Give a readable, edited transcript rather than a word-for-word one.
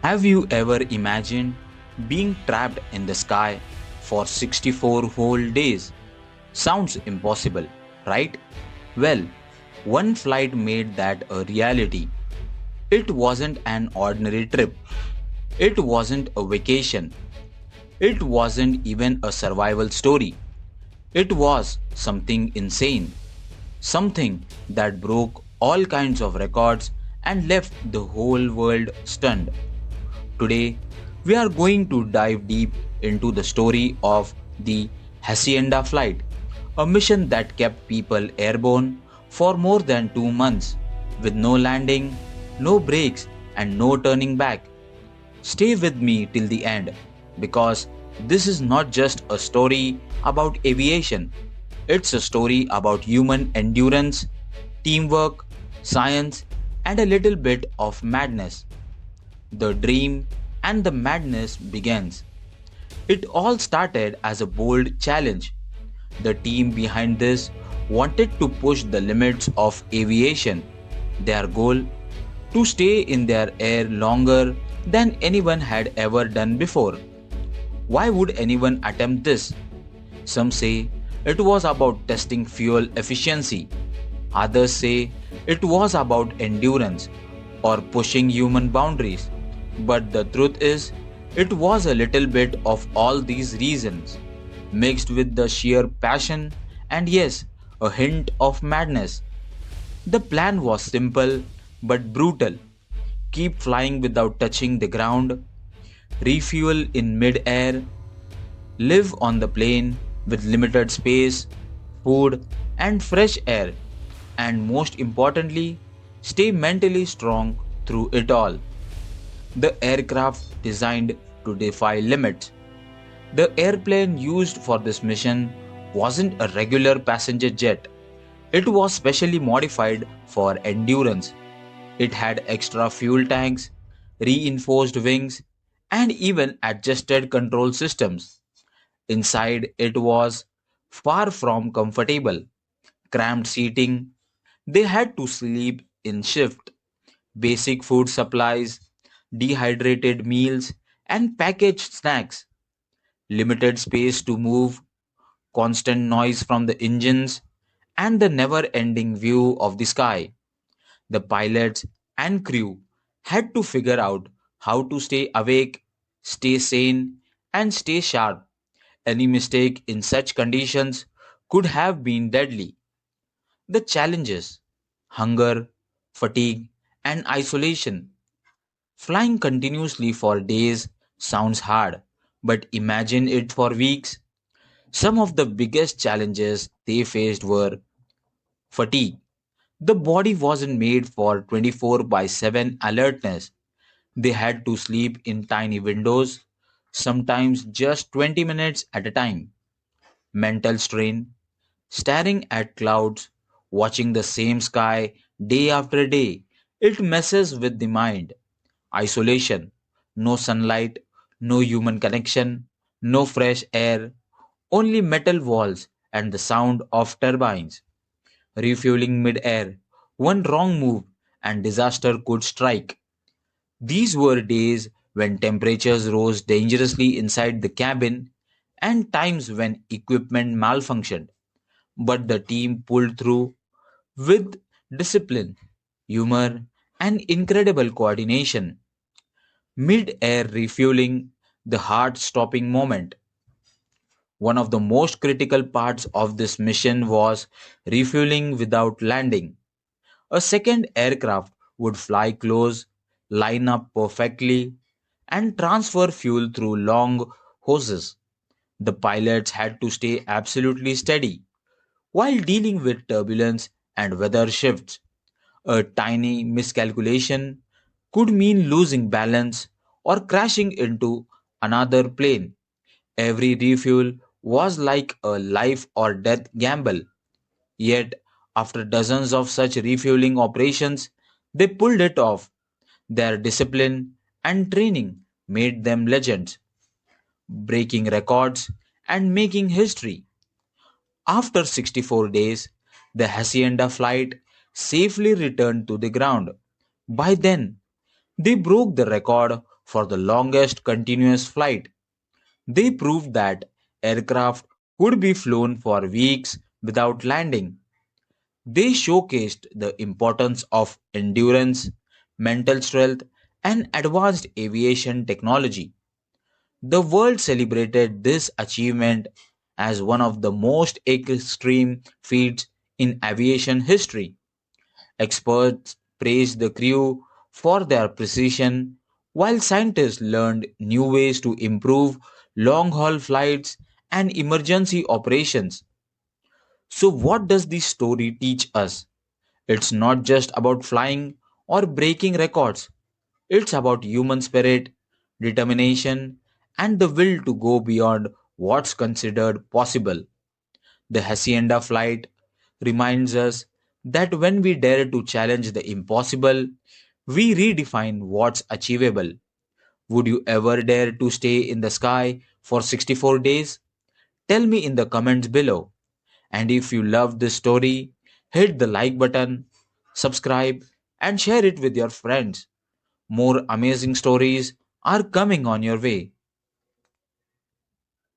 Have you ever imagined being trapped in the sky for 64 whole days? Sounds impossible, right? Well, one flight made that a reality. It wasn't an ordinary trip. It wasn't a vacation. It wasn't even a survival story. It was something insane. Something that broke all kinds of records and left the whole world stunned. Today, we are going to dive deep into the story of the Hacienda flight, a mission that kept people airborne for more than 2 months, with no landing, no brakes, and no turning back. Stay with me till the end because this is not just a story about aviation, it's a story about human endurance, teamwork, science, and a little bit of madness. The dream and the madness begins. It all started as a bold challenge. The team behind this wanted to push the limits of aviation. Their goal to stay in their air longer than anyone had ever done before. Why would anyone attempt this? Some say it was about testing fuel efficiency. Others say it was about endurance or pushing human boundaries. But the truth is, it was a little bit of all these reasons, mixed with the sheer passion and yes, a hint of madness. The plan was simple but brutal. Keep flying without touching the ground, refuel in mid air, live on the plane with limited space, food, and fresh air, and most importantly, stay mentally strong through it all. The aircraft designed to defy limits. The airplane used for this mission wasn't a regular passenger jet. It was specially modified for endurance. It had extra fuel tanks, reinforced wings, and even adjusted control systems. Inside, it was far from comfortable. Cramped seating, they had to sleep in shift, basic food supplies, dehydrated meals, and packaged snacks, limited space to move, constant noise from the engines, and the never ending view of the sky. The pilots and crew had to figure out how to stay awake, stay sane, and stay sharp. Any mistake in such conditions could have been deadly. The challenges hunger, fatigue, and isolation. Flying continuously for days sounds hard, but imagine it for weeks. Some of the biggest challenges they faced were fatigue. The body wasn't made for 24 by 7 alertness. They had to sleep in tiny windows, sometimes just 20 minutes at a time. Mental strain, staring at clouds, watching the same sky day after day, it messes with the mind. Isolation, no sunlight, no human connection, no fresh air, only metal walls and the sound of turbines. Refueling mid-air, one wrong move and disaster could strike. These were days when temperatures rose dangerously inside the cabin and times when equipment malfunctioned. But the team pulled through with discipline, humor, and incredible coordination. Mid air refueling, the heart stopping moment. One of the most critical parts of this mission was refueling without landing. A second aircraft would fly close, line up perfectly, and transfer fuel through long hoses. The pilots had to stay absolutely steady while dealing with turbulence and weather shifts. A tiny miscalculation could mean losing balance or crashing into another plane. Every refuel was like a life or death gamble. Yet, after dozens of such refueling operations, they pulled it off. Their discipline and training made them legends, breaking records and making history. After 64 days, the Hacienda flight safely returned to the ground. By then, they broke the record for the longest continuous flight. They proved that aircraft could be flown for weeks without landing. They showcased the importance of endurance, mental strength, and advanced aviation technology. The world celebrated this achievement as one of the most extreme feats in aviation history. Experts praised the crew for their precision, while scientists learned new ways to improve long haul flights and emergency operations. So, what does this story teach us? It's not just about flying or breaking records, it's about human spirit, determination, and the will to go beyond what's considered possible. The Hacienda flight reminds us that when we dare to challenge the impossible, we redefine what's achievable. Would you ever dare to stay in the sky for 64 days? Tell me in the comments below. And if you loved this story, hit the like button, subscribe, and share it with your friends. More amazing stories are coming on your way.